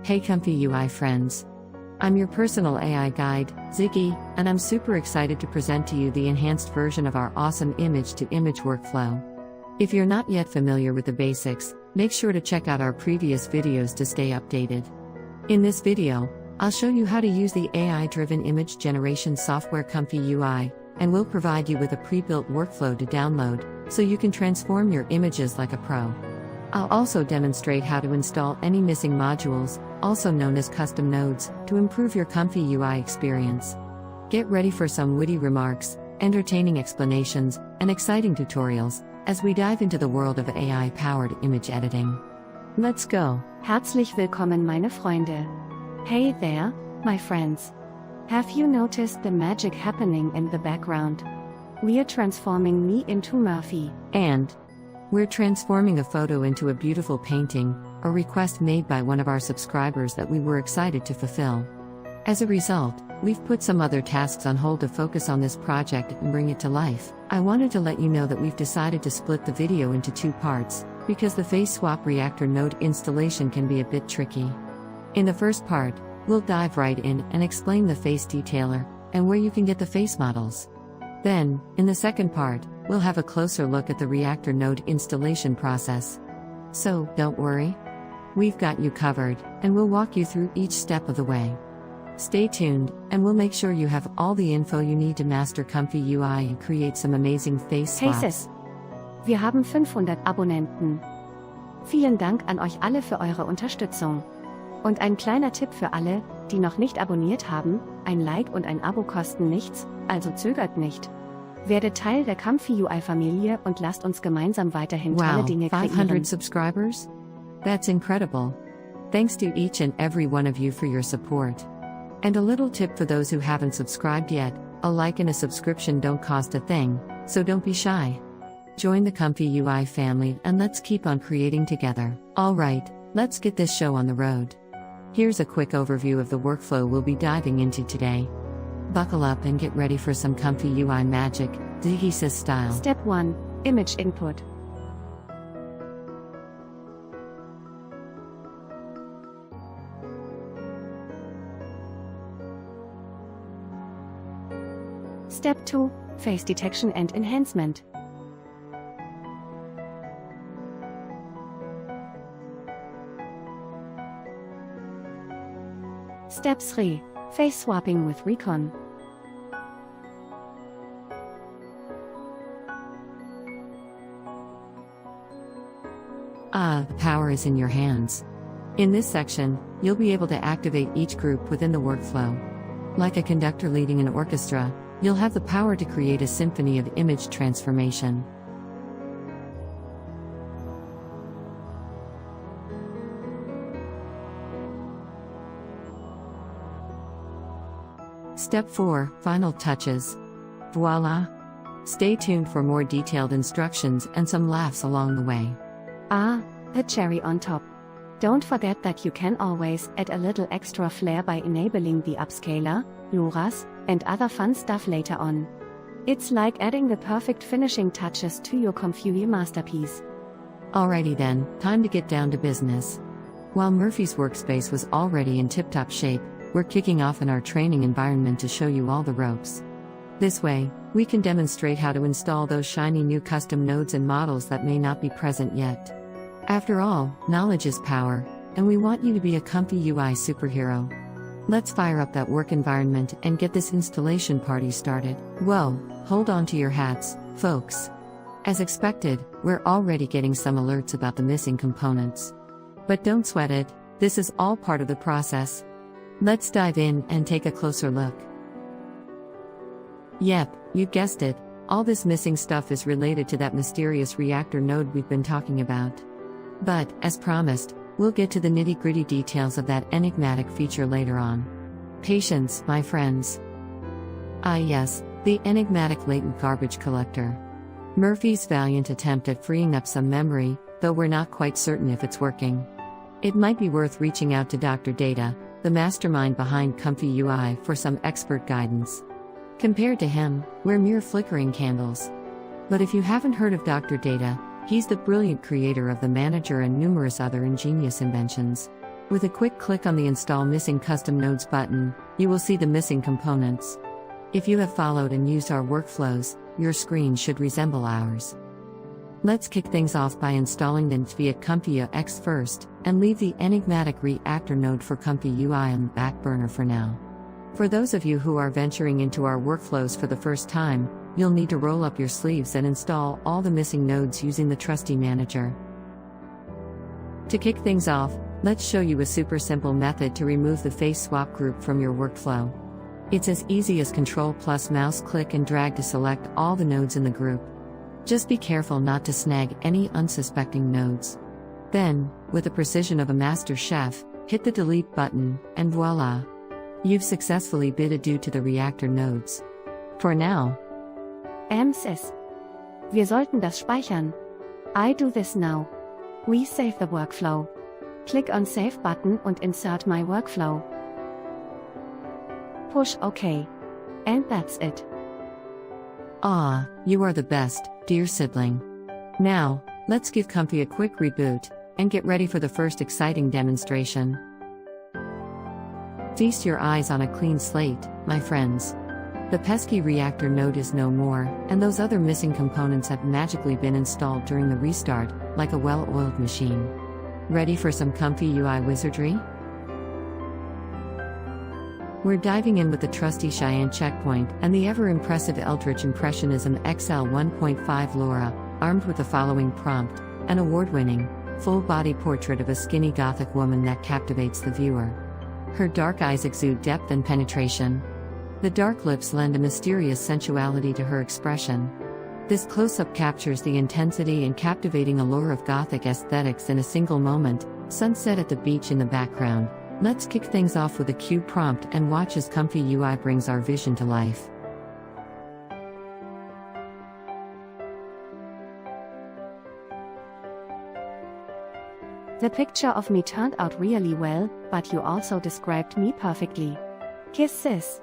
Hey Comfy UI friends. I'm your personal AI guide, Ziggy, and I'm super excited to present to you the enhanced version of our awesome image-to-image workflow. If you're not yet familiar with the basics, make sure to check out our previous videos to stay updated. In this video, I'll show you how to use the AI-driven image generation software comfyui, and we'll provide you with a pre-built workflow to download, so you can transform your images like a pro. I'll also demonstrate how to install any missing modules, also known as custom nodes, to improve your comfyui experience. Get ready for some witty remarks, entertaining explanations, and exciting tutorials, as we dive into the world of AI-powered image editing. Let's go! Herzlich willkommen meine Freunde. Hey there, my friends. Have you noticed the magic happening in the background? We're transforming me into Murphy. And we're transforming a photo into a beautiful painting, a request made by one of our subscribers that we were excited to fulfill. As a result, we've put some other tasks on hold to focus on this project and bring it to life. I wanted to let you know that we've decided to split the video into two parts, because the Face Reactor Node installation can be a bit tricky. In the first part, we'll dive right in and explain the face detailer, and where you can get the face models. Then, in the second part, we'll have a closer look at the Reactor Node installation process. So, don't worry. We've got you covered, and we'll walk you through each step of the way. Stay tuned, and we'll make sure you have all the info you need to master comfyui and create some amazing face swaps. Faces. Wir haben 500 Abonnenten. Vielen Dank an euch alle für eure Unterstützung. Und ein kleiner Tipp für alle, die noch nicht abonniert haben: ein Like und ein Abo kosten nichts, also zögert nicht. Werdet Teil der comfyui-Familie und lasst uns gemeinsam weiterhin tolle Dinge kreieren. 500 subscribers? That's incredible. Thanks to each and every one of you for your support. And a little tip for those who haven't subscribed yet: a like and a subscription don't cost a thing, so don't be shy. Join the comfyui family and let's keep on creating together. Alright, let's get this show on the road. Here's a quick overview of the workflow we'll be diving into today. Buckle up and get ready for some comfyui magic, Ziggys style. Step 1. Image input. Step 2. Face detection and enhancement. Step 3. Face swapping with Recon. The power is in your hands. In this section, you'll be able to activate each group within the workflow. Like a conductor leading an orchestra, you'll have the power to create a symphony of image transformation. Step 4. Final touches. Voila! Stay tuned for more detailed instructions and some laughs along the way. The cherry on top. Don't forget that you can always add a little extra flair by enabling the Upscaler, LoRa's, and other fun stuff later on. It's like adding the perfect finishing touches to your comfyui masterpiece. Alrighty then, time to get down to business. While Murphy's workspace was already in tip-top shape, we're kicking off in our training environment to show you all the ropes. This way, we can demonstrate how to install those shiny new custom nodes and models that may not be present yet. After all, knowledge is power, and we want you to be a comfyui superhero. Let's fire up that work environment and get this installation party started. Whoa, hold on to your hats, folks. As expected, we're already getting some alerts about the missing components. But don't sweat it, this is all part of the process. Let's dive in and take a closer look. Yep, you guessed it, all this missing stuff is related to that mysterious reactor node we've been talking about. But, as promised, we'll get to the nitty-gritty details of that enigmatic feature later on. Patience, my friends. Yes, the enigmatic latent garbage collector. Murphy's valiant attempt at freeing up some memory, though we're not quite certain if it's working. It might be worth reaching out to Dr. Data, the mastermind behind comfyui, for some expert guidance. Compared to him, we're mere flickering candles. But if you haven't heard of Dr. Data, he's the brilliant creator of the Manager and numerous other ingenious inventions. With a quick click on the Install Missing Custom Nodes button, you will see the missing components. If you have followed and used our workflows, your screen should resemble ours. Let's kick things off by installing the ntdviet comfyui-ext first, and leave the enigmatic Reactor Node for comfyui on the back burner for now. For those of you who are venturing into our workflows for the first time, you'll need to roll up your sleeves and install all the missing nodes using the trusty manager. To kick things off, let's show you a super simple method to remove the face swap group from your workflow. It's as easy as Ctrl plus mouse click and drag to select all the nodes in the group. Just be careful not to snag any unsuspecting nodes. Then, with the precision of a master chef, hit the delete button, and voila! You've successfully bid adieu to the reactor nodes. For now. Sis. Wir sollten das speichern. I do this now. We save the workflow. Click on Save button and insert my workflow. Push OK. And that's it. Ah, you are the best, dear sibling. Now, let's give Comfy a quick reboot, and get ready for the first exciting demonstration. Feast your eyes on a clean slate, my friends. The pesky reactor node is no more, and those other missing components have magically been installed during the restart, like a well-oiled machine. Ready for some comfy UI wizardry? We're diving in with the trusty Cheyenne checkpoint and the ever-impressive Eldritch Impressionism XL 1.5 LoRa, armed with the following prompt: an award-winning, full-body portrait of a skinny Gothic woman that captivates the viewer. Her dark eyes exude depth and penetration. The dark lips lend a mysterious sensuality to her expression. This close-up captures the intensity and captivating allure of Gothic aesthetics in a single moment. Sunset at the beach in the background. Let's kick things off with a cue prompt and watch as comfyui brings our vision to life. The picture of me turned out really well, but you also described me perfectly. Kiss sis.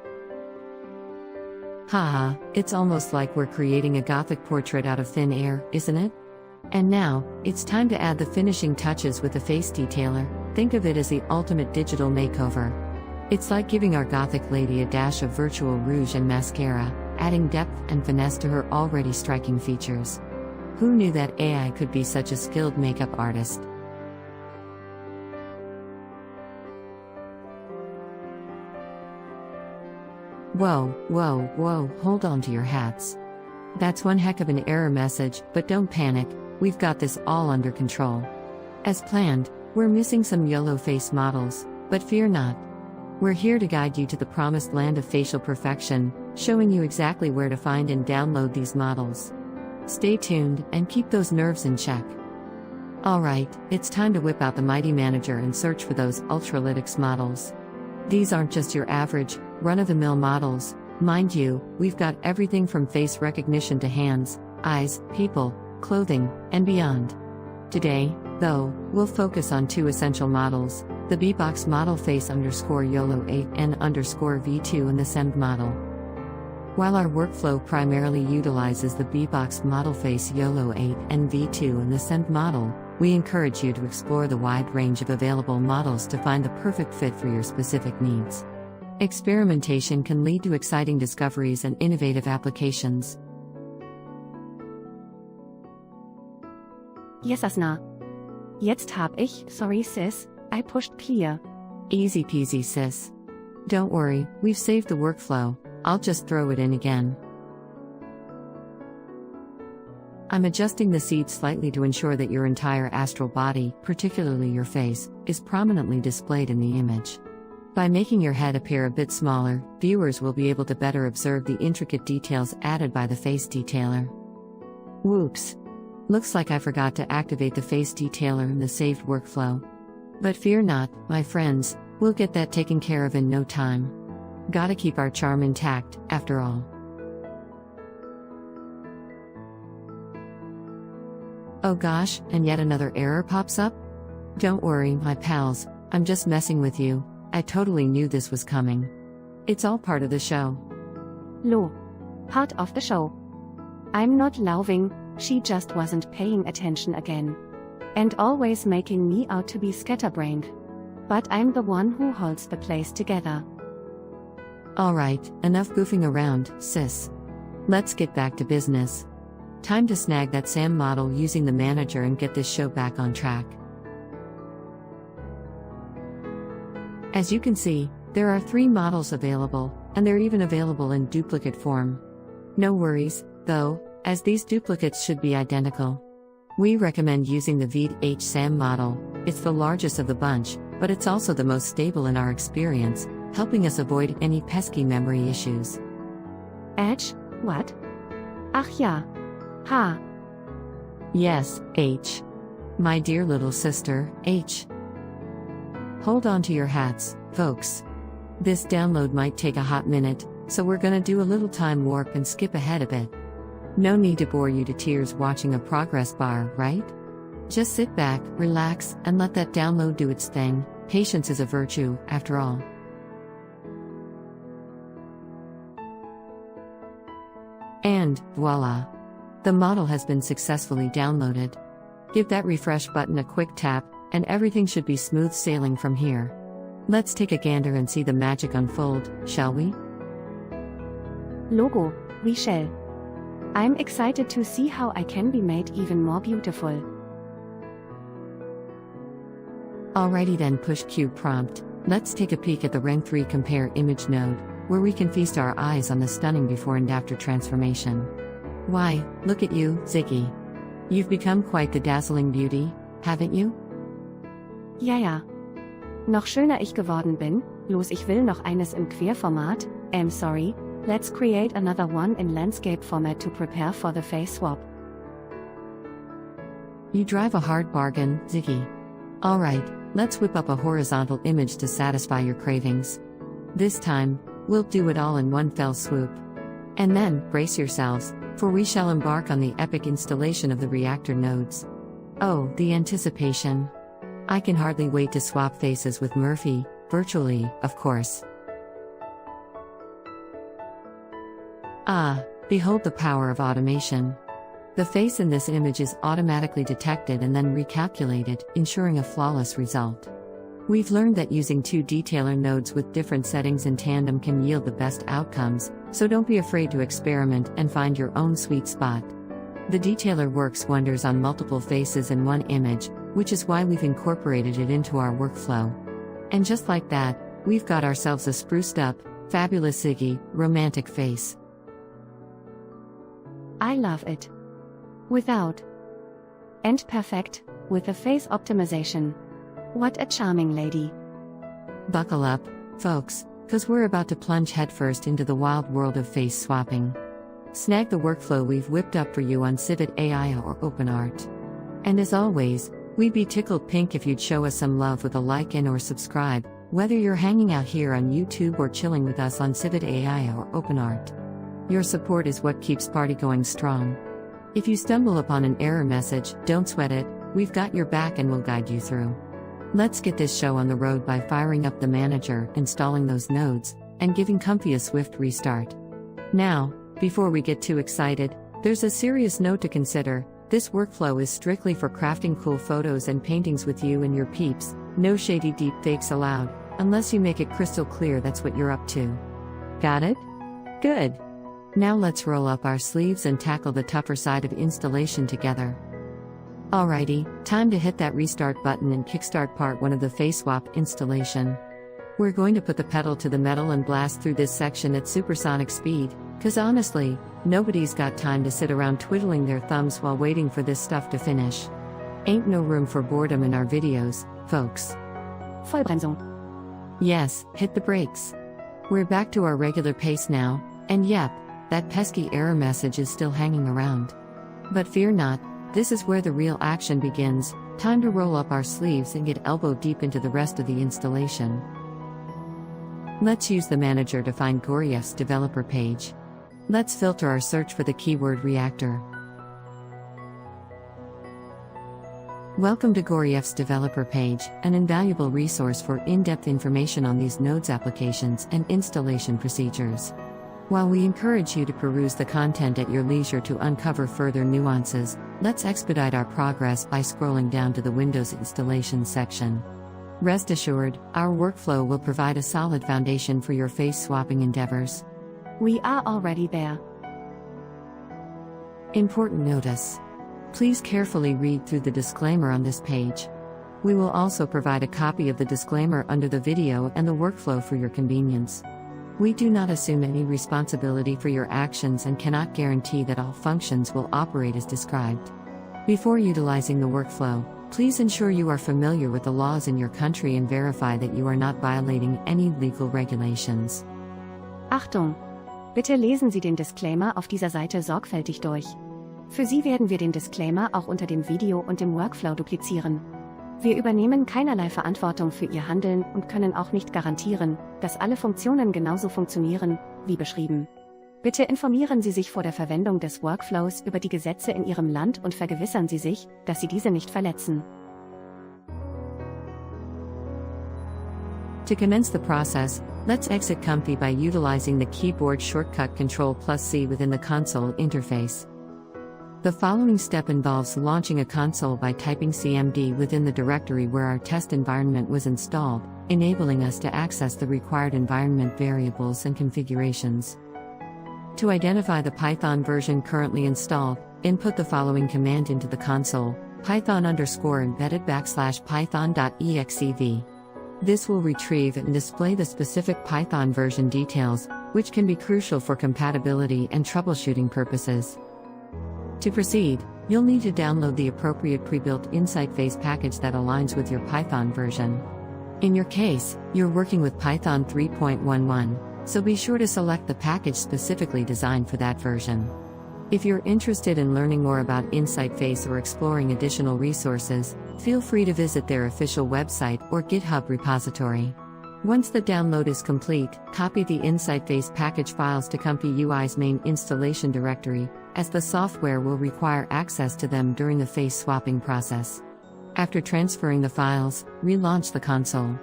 Haha, it's almost like we're creating a Gothic portrait out of thin air, isn't it? And now, it's time to add the finishing touches with the face detailer. Think of it as the ultimate digital makeover. It's like giving our Gothic lady a dash of virtual rouge and mascara, adding depth and finesse to her already striking features. Who knew that AI could be such a skilled makeup artist? Whoa, hold on to your hats. That's one heck of an error message, but don't panic, we've got this all under control. As planned, we're missing some YOLO face models, but fear not. We're here to guide you to the promised land of facial perfection, showing you exactly where to find and download these models. Stay tuned, and keep those nerves in check. Alright, it's time to whip out the mighty manager and search for those ultralytics models. These aren't just your average, run-of-the-mill models. Mind you, we've got everything from face recognition to hands, eyes, people, clothing, and beyond. Today, though, we'll focus on two essential models, the Bbox model face_YOLO8 and _V2 and the SEMD model. While our workflow primarily utilizes the Bbox model face YOLO8 and V2 and the SEMD model, we encourage you to explore the wide range of available models to find the perfect fit for your specific needs. Experimentation can lead to exciting discoveries and innovative applications. Yes, Asna. Jetzt hab ich, sorry sis, I pushed clear. Easy peasy sis. Don't worry, we've saved the workflow, I'll just throw it in again. I'm adjusting the seed slightly to ensure that your entire astral body, particularly your face, is prominently displayed in the image. By making your head appear a bit smaller, viewers will be able to better observe the intricate details added by the face detailer. Whoops! Looks like I forgot to activate the face detailer in the saved workflow. But fear not, my friends, we'll get that taken care of in no time. Gotta keep our charm intact, after all. Oh gosh, and yet another error pops up? Don't worry, my pals, I'm just messing with you. I totally knew this was coming. It's all part of the show. Part of the show. I'm not laughing, she just wasn't paying attention again. And always making me out to be scatterbrained. But I'm the one who holds the place together. Alright, enough goofing around, sis. Let's get back to business. Time to snag that SAM model using the manager and get this show back on track. As you can see, there are 3 models available, and they're even available in duplicate form. No worries, though, as these duplicates should be identical. We recommend using the Viet SAM model. It's the largest of the bunch, but it's also the most stable in our experience, helping us avoid any pesky memory issues. Edge? What? Ach ja. Ha. Yes, H. My dear little sister, H. Hold on to your hats, folks. This download might take a hot minute, so we're gonna do a little time warp and skip ahead a bit. No need to bore you to tears watching a progress bar, right? Just sit back, relax, and let that download do its thing. Patience is a virtue, after all. And, voila! The model has been successfully downloaded. Give that refresh button a quick tap, and everything should be smooth sailing from here. Let's take a gander and see the magic unfold, shall we? Logo, we shall. I'm excited to see how I can be made even more beautiful. Alrighty then, push Q prompt. Let's take a peek at the Rank 3 Compare Image node, where we can feast our eyes on the stunning before and after transformation. Why, look at you, Ziggy. You've become quite the dazzling beauty, haven't you? Ja. Noch schöner ich geworden bin, bloß ich will noch eines im Querformat, sorry, let's create another one in landscape format to prepare for the face swap. You drive a hard bargain, Ziggy. Alright, let's whip up a horizontal image to satisfy your cravings. This time, we'll do it all in one fell swoop. And then, brace yourselves, for we shall embark on the epic installation of the reactor nodes. Oh, the anticipation. I can hardly wait to swap faces with Murphy, virtually, of course. Ah, behold the power of automation. The face in this image is automatically detected and then recalculated, ensuring a flawless result. We've learned that using 2 detailer nodes with different settings in tandem can yield the best outcomes, so don't be afraid to experiment and find your own sweet spot. The detailer works wonders on multiple faces in one image, which is why we've incorporated it into our workflow. And just like that, we've got ourselves a spruced up, fabulous Ziggy, romantic face. I love it. Without. And perfect, with the face optimization. What a charming lady. Buckle up, folks, cause we're about to plunge headfirst into the wild world of face swapping. Snag the workflow we've whipped up for you on CivitAI or Operart. And as always, we'd be tickled pink if you'd show us some love with a like and or subscribe, whether you're hanging out here on YouTube or chilling with us on CivitAI or Operart. Your support is what keeps party going strong. If you stumble upon an error message, don't sweat it, we've got your back and we'll guide you through. Let's get this show on the road by firing up the manager, installing those nodes, and giving Comfy a swift restart. Now, before we get too excited, there's a serious note to consider. This workflow is strictly for crafting cool photos and paintings with you and your peeps, no shady deep fakes allowed, unless you make it crystal clear that's what you're up to. Got it? Good. Now let's roll up our sleeves and tackle the tougher side of installation together. Alrighty, time to hit that restart button and kickstart part 1 of the face swap installation. We're going to put the pedal to the metal and blast through this section at supersonic speed, cause honestly, nobody's got time to sit around twiddling their thumbs while waiting for this stuff to finish. Ain't no room for boredom in our videos, folks. Vollbremsung. Yes, hit the brakes. We're back to our regular pace now, and yep, that pesky error message is still hanging around. But fear not, this is where the real action begins. Time to roll up our sleeves and get elbow deep into the rest of the installation. Let's use the manager to find Gourieff's developer page. Let's filter our search for the keyword reactor. Welcome to Gourieff's developer page, an invaluable resource for in-depth information on these nodes applications and installation procedures. While we encourage you to peruse the content at your leisure to uncover further nuances, let's expedite our progress by scrolling down to the Windows installation section. Rest assured, our workflow will provide a solid foundation for your face swapping endeavors. We are already there. Important notice. Please carefully read through the disclaimer on this page. We will also provide a copy of the disclaimer under the video and the workflow for your convenience. We do not assume any responsibility for your actions and cannot guarantee that all functions will operate as described. Before utilizing the workflow, please ensure you are familiar with the laws in your country and verify that you are not violating any legal regulations. Achtung! Bitte lesen Sie den Disclaimer auf dieser Seite sorgfältig durch. Für Sie werden wir den Disclaimer auch unter dem Video und dem Workflow duplizieren. Wir übernehmen keinerlei Verantwortung für Ihr Handeln und können auch nicht garantieren, dass alle Funktionen genauso funktionieren, wie beschrieben. Bitte informieren Sie sich vor der Verwendung des Workflows über die Gesetze in Ihrem Land und vergewissern Sie sich, dass Sie diese nicht verletzen. To commence the process, let's exit Comfy by utilizing the keyboard shortcut Ctrl+C within the console interface. The following step involves launching a console by typing cmd within the directory where our test environment was installed, enabling us to access the required environment variables and configurations. To identify the Python version currently installed, input the following command into the console, python_embedded_python.exev. This will retrieve and display the specific Python version details, which can be crucial for compatibility and troubleshooting purposes. To proceed, you'll need to download the appropriate pre-built InsightFace package that aligns with your Python version. In your case, you're working with Python 3.11, so be sure to select the package specifically designed for that version. If you're interested in learning more about InsightFace or exploring additional resources, feel free to visit their official website or GitHub repository. Once the download is complete, copy the InsightFace package files to comfyui's main installation directory, as the software will require access to them during the face swapping process. After transferring the files, relaunch the console.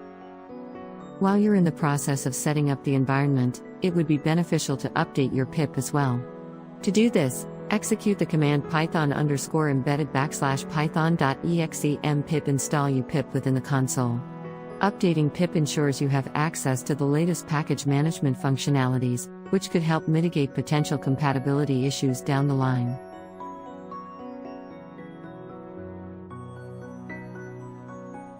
While you're in the process of setting up the environment, it would be beneficial to update your pip as well. To do this, execute the command python_embedded_python.exe mpip install upip within the console. Updating pip ensures you have access to the latest package management functionalities, which could help mitigate potential compatibility issues down the line.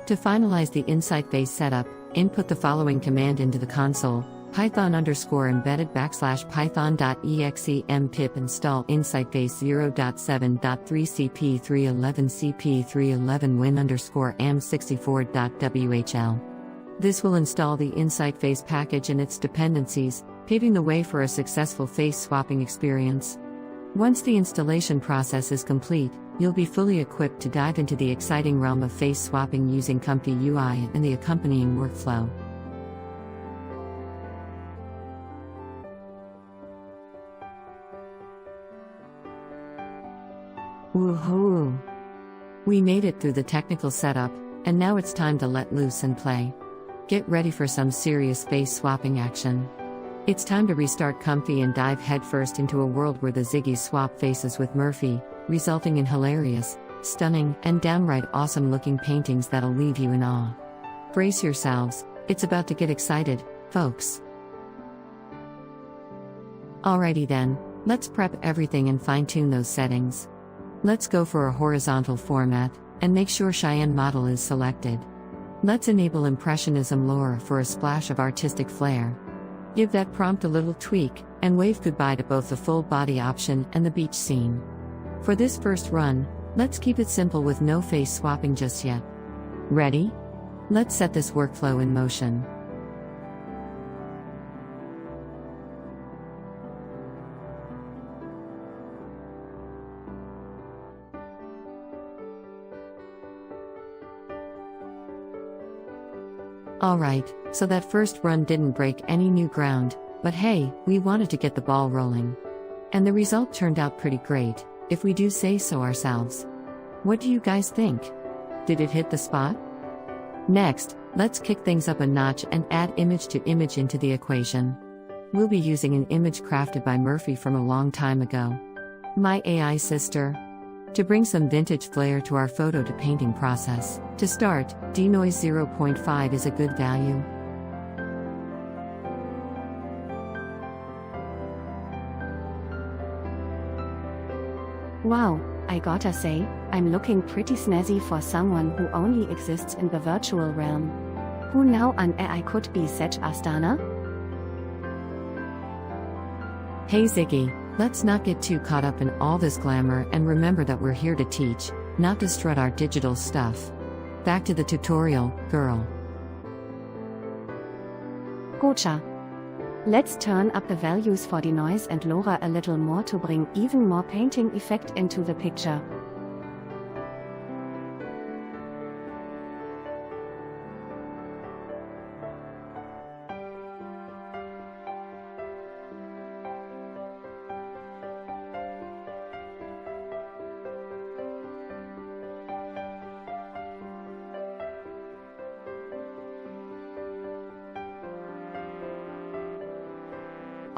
To finalize the InsightFace setup, input the following command into the console, python_embedded_python.exe mpip install InsightFace 0.7.3 cp311 cp311 win_am64.whl. This will install the InsightFace package and its dependencies, paving the way for a successful face swapping experience. Once the installation process is complete, you'll be fully equipped to dive into the exciting realm of face swapping using comfyui and the accompanying workflow. Woohoo! We made it through the technical setup, and now it's time to let loose and play. Get ready for some serious face swapping action. It's time to restart Comfy and dive headfirst into a world where the Ziggys swap faces with Murphy, resulting in hilarious, stunning, and downright awesome looking paintings that'll leave you in awe. Brace yourselves, it's about to get excited, folks. Alrighty then, let's prep everything and fine-tune those settings. Let's go for a horizontal format, and make sure Cheyenne model is selected. Let's enable Impressionism lore for a splash of artistic flair. Give that prompt a little tweak, and wave goodbye to both the full body option and the beach scene. For this first run, let's keep it simple with no face swapping just yet. Ready? Let's set this workflow in motion. Alright, so that first run didn't break any new ground, but hey, we wanted to get the ball rolling. And the result turned out pretty great, if we do say so ourselves. What do you guys think? Did it hit the spot? Next, let's kick things up a notch and add image to image into the equation. We'll be using an image crafted by Murphy from a long time ago. My AI sister. to bring some vintage flair to our photo to painting process. To start, denoise 0.5 is a good value. Wow, I gotta say, I'm looking pretty snazzy for someone who only exists in the virtual realm. Who now an AI could be such Astana? Hey Ziggy, let's not get too caught up in all this glamour and remember that we're here to teach, not to strut our digital stuff. Back to the tutorial, girl. Gotcha. Let's turn up the values for denoise and LoRa a little more to bring even more painting effect into the picture.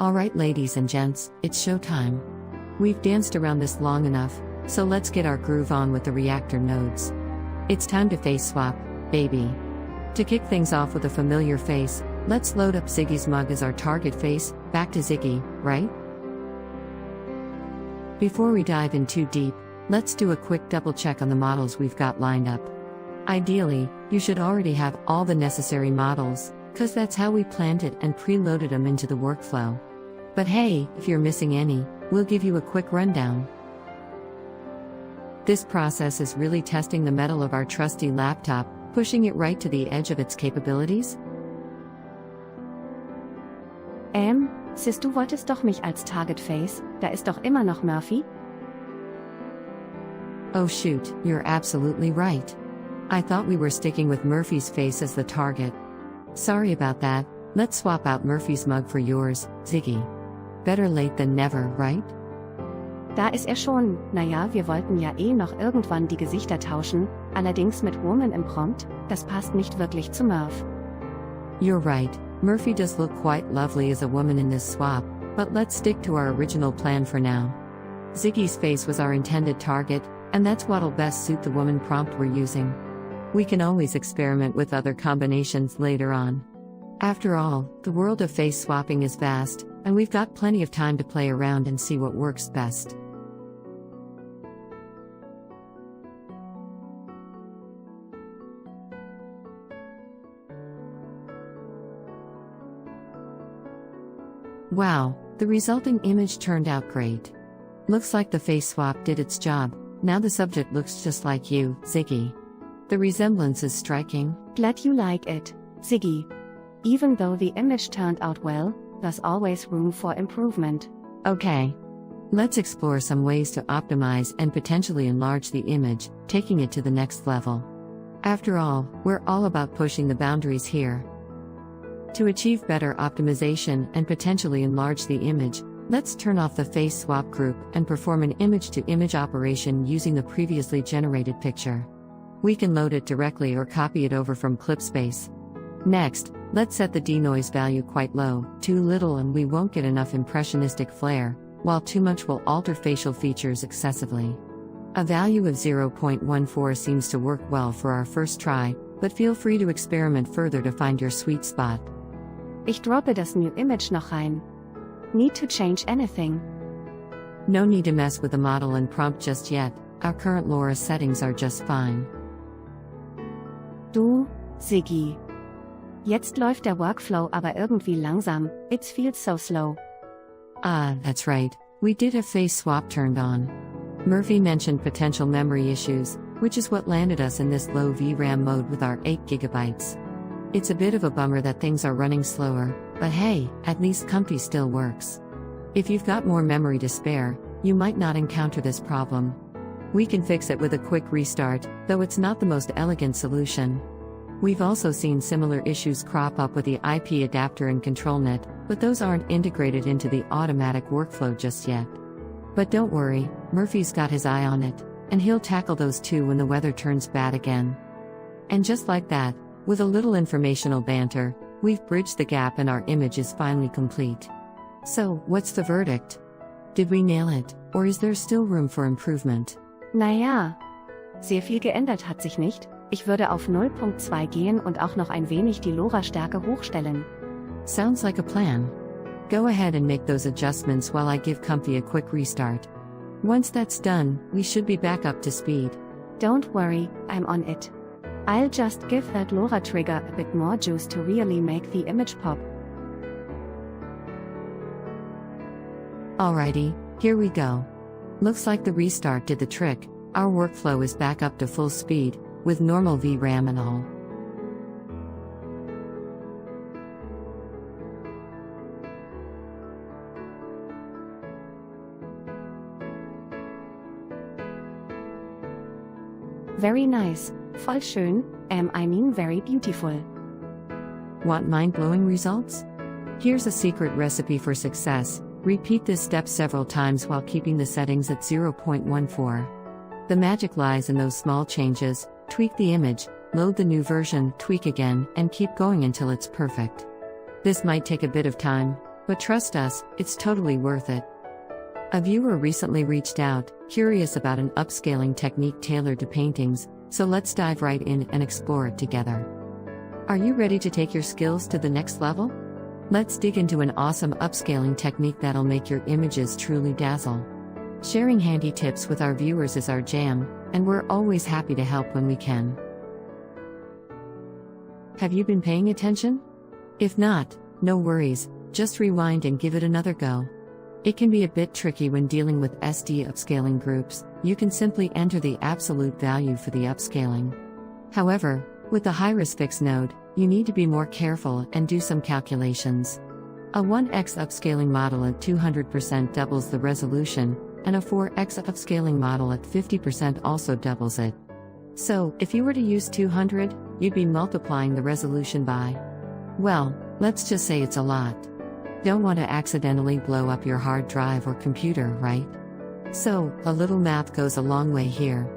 Alright ladies and gents, it's showtime. We've danced around this long enough, so let's get our groove on with the reactor nodes. It's time to face swap, baby. To kick things off with a familiar face, let's load up Ziggy's mug as our target face. Back to Ziggy, right? Before we dive in too deep, let's do a quick double check on the models we've got lined up. Ideally, you should already have all the necessary models, cause that's how we planned it and preloaded them into the workflow. But hey, if you're missing any, we'll give you a quick rundown. This process is really testing the mettle of our trusty laptop, pushing it right to the edge of its capabilities. Sis, du wolltest doch mich als Target Face, da ist doch immer noch Murphy? Oh shoot, you're absolutely right. I thought we were sticking with Murphy's face as the target. Sorry about that, let's swap out Murphy's mug for yours, Ziggy. Better late than never, right? Da ist schon, naja, wir wollten ja noch irgendwann die Gesichter tauschen, allerdings mit Woman im Prompt, das passt nicht wirklich zu Murph. You're right, Murphy does look quite lovely as a woman in this swap, but let's stick to our original plan for now. Ziggy's face was our intended target, and that's what'll best suit the woman prompt we're using. We can always experiment with other combinations later on. After all, the world of face swapping is vast, and we've got plenty of time to play around and see what works best. Wow, the resulting image turned out great. Looks like the face swap did its job. Now the subject looks just like you, Ziggy. The resemblance is striking. Glad you like it, Ziggy. Even though the image turned out well, there's always room for improvement. Okay. Let's explore some ways to optimize and potentially enlarge the image, taking it to the next level. After all, we're all about pushing the boundaries here. To achieve better optimization and potentially enlarge the image, let's turn off the face swap group and perform an image-to-image operation using the previously generated picture. We can load it directly or copy it over from ClipSpace. Next, let's set the denoise value quite low. Too little and we won't get enough impressionistic flair, while too much will alter facial features excessively. A value of 0.14 seems to work well for our first try, but feel free to experiment further to find your sweet spot. Ich droppe das New Image noch rein. Need to change anything? No need to mess with the model and prompt just yet, our current LoRa settings are just fine. Du, Ziggy. Jetzt läuft der Workflow aber irgendwie langsam, it feels so slow. Ah, that's right, we did have face swap turned on. Murphy mentioned potential memory issues, which is what landed us in this low VRAM mode with our 8 GB. It's a bit of a bummer that things are running slower, but hey, at least Comfy still works. If you've got more memory to spare, you might not encounter this problem. We can fix it with a quick restart, though it's not the most elegant solution. We've also seen similar issues crop up with the IP adapter and ControlNet, but those aren't integrated into the automatic workflow just yet. But don't worry, Murphy's got his eye on it, and he'll tackle those too when the weather turns bad again. And just like that, with a little informational banter, we've bridged the gap and our image is finally complete. So, what's the verdict? Did we nail it, or is there still room for improvement? Naja, sehr viel geändert hat sich nicht. Ich würde auf 0.2 gehen und auch noch ein wenig die LoRa-Stärke hochstellen. Sounds like a plan. Go ahead and make those adjustments while I give Comfy a quick restart. Once that's done, we should be back up to speed. Don't worry, I'm on it. I'll just give that LoRa trigger a bit more juice to really make the image pop. Alrighty, here we go. Looks like the restart did the trick. Our workflow is back up to full speed, with normal vram and all. Very nice, voll schön, I mean very beautiful. Want mind-blowing results? Here's a secret recipe for success. Repeat this step several times while keeping the settings at 0.14. The magic lies in those small changes. Tweak the image, load the new version, tweak again, and keep going until it's perfect. This might take a bit of time, but trust us, it's totally worth it. A viewer recently reached out, curious about an upscaling technique tailored to paintings, so let's dive right in and explore it together. Are you ready to take your skills to the next level? Let's dig into an awesome upscaling technique that'll make your images truly dazzle. Sharing handy tips with our viewers is our jam, and we're always happy to help when we can. Have you been paying attention? If not, no worries, just rewind and give it another go. It can be a bit tricky when dealing with SD upscaling groups. You can simply enter the absolute value for the upscaling. However, with the high-risk fixed node, you need to be more careful and do some calculations. A 1x upscaling model at 200% doubles the resolution, and a 4x upscaling model at 50% also doubles it. So, if you were to use 200, you'd be multiplying the resolution by, well, let's just say it's a lot. Don't want to accidentally blow up your hard drive or computer, right? So, a little math goes a long way here.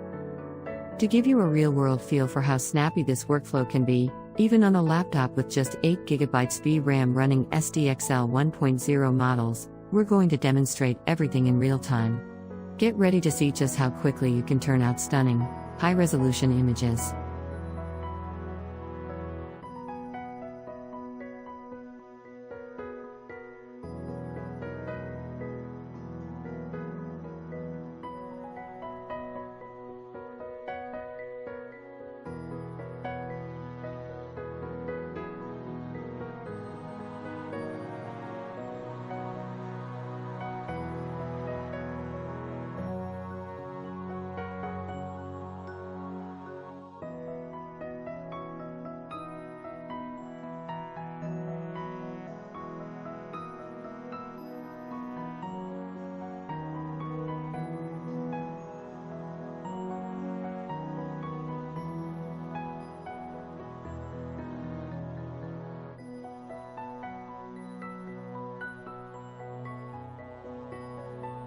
To give you a real-world feel for how snappy this workflow can be, even on a laptop with just 8GB vram running SDXL 1.0 models, we're going to demonstrate everything in real time. Get ready to see just how quickly you can turn out stunning, high-resolution images.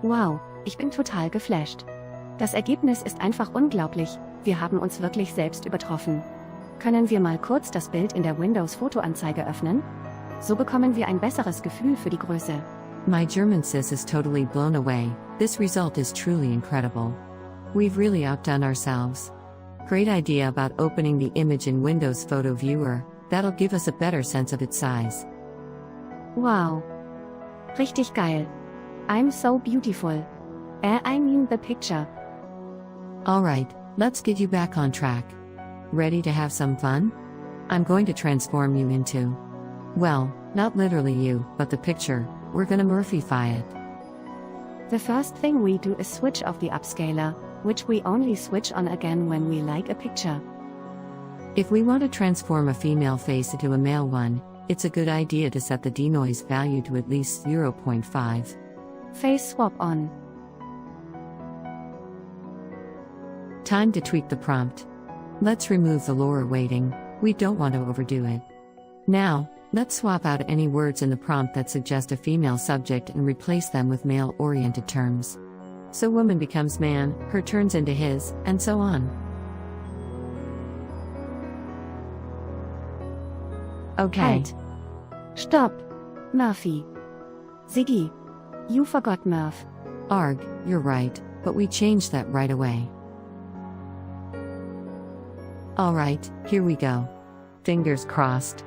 Wow, ich bin total geflasht. Das Ergebnis ist einfach unglaublich, wir haben uns wirklich selbst übertroffen. Können wir mal kurz das Bild in der Windows-Fotoanzeige öffnen? So bekommen wir ein besseres Gefühl für die Größe. My German sis is totally blown away. This result is truly incredible. We've really outdone ourselves. Great idea about opening the image in Windows Photo Viewer. That'll give us a better sense of its size. Wow. Richtig geil. I'm so beautiful. I mean the picture. Alright, let's get you back on track. Ready to have some fun? I'm going to transform you into, well, not literally you, but the picture. We're gonna Murphyfy it. The first thing we do is switch off the upscaler, which we only switch on again when we like a picture. If we want to transform a female face into a male one, it's a good idea to set the denoise value to at least 0.5. Face swap on. Time to tweak the prompt. Let's remove the lower weighting, we don't want to overdo it. Now, let's swap out any words in the prompt that suggest a female subject and replace them with male-oriented terms. So woman becomes man, her turns into his, and so on. Okay. Halt. Stop. Murphy. Ziggy. You forgot Murph. Arg, you're right, but we changed that right away. Alright, here we go. Fingers crossed.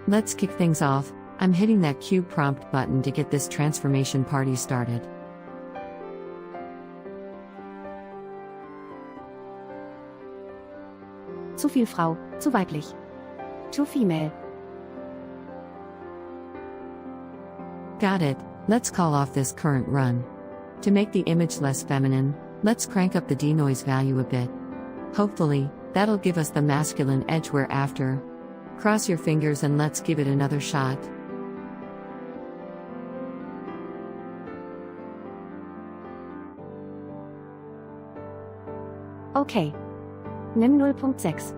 Let's kick things off. I'm hitting that cube prompt button to get this transformation party started. Zu viel Frau, zu weiblich. Too female. Got it, let's call off this current run. To make the image less feminine, let's crank up the denoise value a bit. Hopefully, that'll give us the masculine edge we're after. Cross your fingers and let's give it another shot. Okay. Nimm 0.6.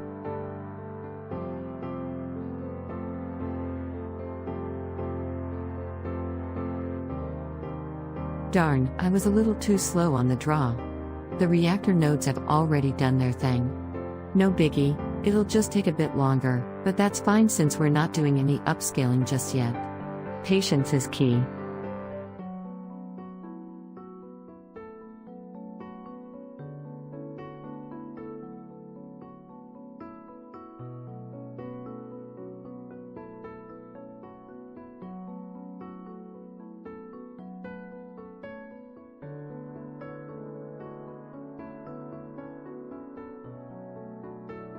Darn, I was a little too slow on the draw. The reactor nodes have already done their thing. No biggie, it'll just take a bit longer, but that's fine since we're not doing any upscaling just yet. Patience is key.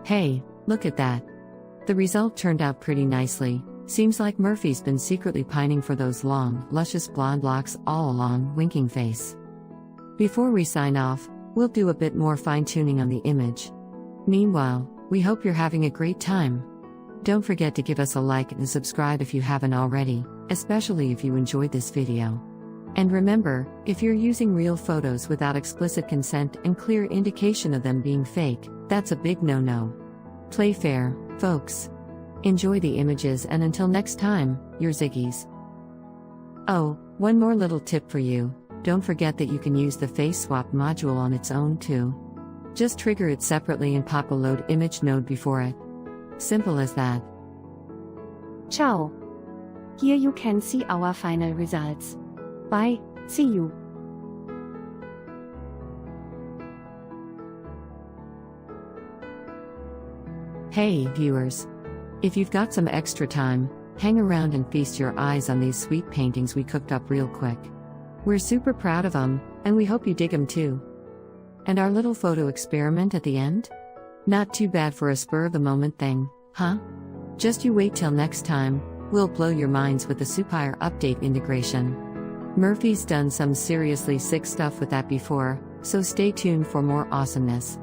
Hey, look at that. The result turned out pretty nicely. Seems like Murphy's been secretly pining for those long, luscious blonde locks all along, winking face. Before we sign off, we'll do a bit more fine-tuning on the image. Meanwhile, we hope you're having a great time. Don't forget to give us a like and subscribe if you haven't already, especially if you enjoyed this video. And remember, if you're using real photos without explicit consent and clear indication of them being fake, that's a big no-no. Play fair, folks. Enjoy the images and until next time, your Ziggys. Oh, one more little tip for you, don't forget that you can use the face swap module on its own too. Just trigger it separately and pop a load image node before it. Simple as that. Ciao. Here you can see our final results. Bye, see you. Hey, viewers. If you've got some extra time, hang around and feast your eyes on these sweet paintings we cooked up real quick. We're super proud of them, and we hope you dig them too. And our little photo experiment at the end? Not too bad for a spur-of-the-moment thing, huh? Just you wait till next time, we'll blow your minds with the Supplier update integration. Murphy's done some seriously sick stuff with that before, so stay tuned for more awesomeness.